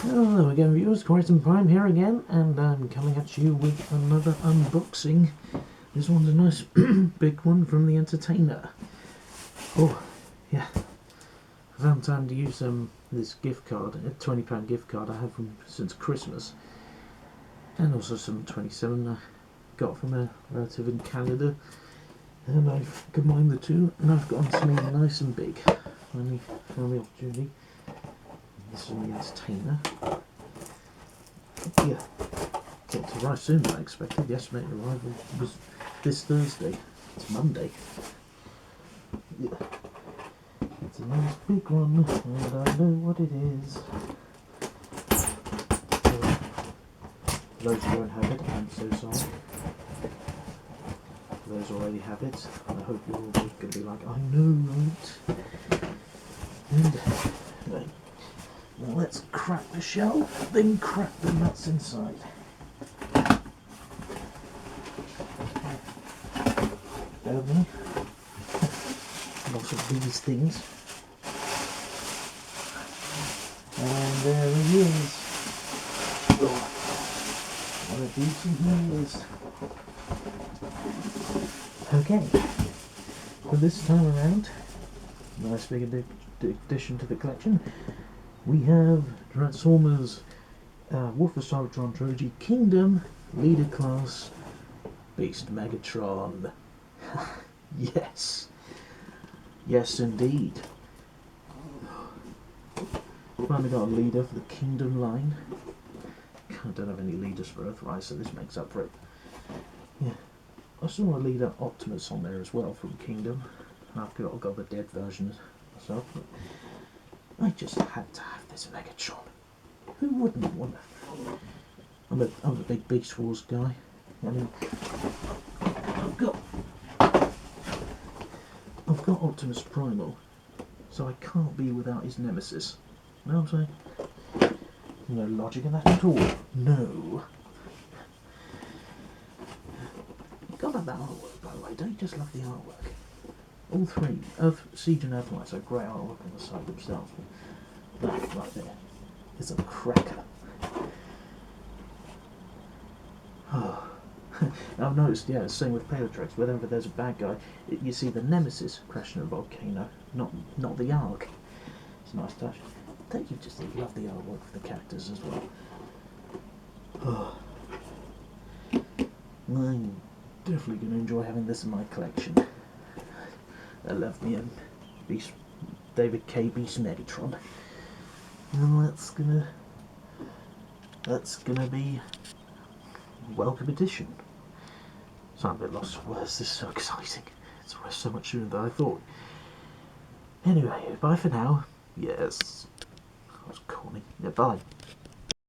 Hello again viewers, Kryten Prime here again, and I'm coming at you with another unboxing. This one's a nice big one from the Entertainer. Oh, yeah. I found time to use this gift card, a £20 gift card I have since Christmas. And also some 27 I got from a relative in Canada. And I've combined the two, and I've got something nice and big. Finally found the opportunity. This is from the Entertainer. Yeah, got to arrive sooner than I expected. Yesterday arrival was this Thursday. It's Monday. Yeah. It's a nice big one, and I know what it is. For those who don't have it, I'm so sorry. For those who already have it, I hope you're all going to be like, I know, right? And anyway. Now let's crack the shell, then crack the nuts inside. Bear with me. Lots of these things. And there he is. Oh, what a decent he is. Okay. For this time around, nice big addition to the collection. We have Transformers Wolf of Cybertron Trilogy Kingdom Leader Class Beast Megatron. Yes. Yes indeed. Finally got a leader for the Kingdom line. I don't have any leaders for Earthrise, so this makes up for it. Yeah. I saw a leader Optimus on there as well from Kingdom. I've got the dead version myself, but I just had to have this Megatron. Who wouldn't want it? I'm a big Beast Wars guy. I mean, I've got Optimus Primal, so I can't be without his nemesis. You know what I'm saying? No logic in that at all. No. God, love that artwork, by the way. Don't you just love the artwork? All three, Siege and Earthrise, are great artwork on the side themselves. But that right there is a cracker. Oh. I've noticed, yeah, same with Paleotrix. Whenever there's a bad guy, you see the nemesis crashing a volcano, not the Ark. It's a nice touch. Don't you just love the artwork for the characters as well? Oh. I'm definitely going to enjoy having this in my collection. I love me Beast David K. Beast Megatron. And that's gonna be a welcome addition. So I'm a bit lost for words, this is so exciting. It's so much sooner than I thought. Anyway, bye for now. Yes. I was corny. Yeah, bye.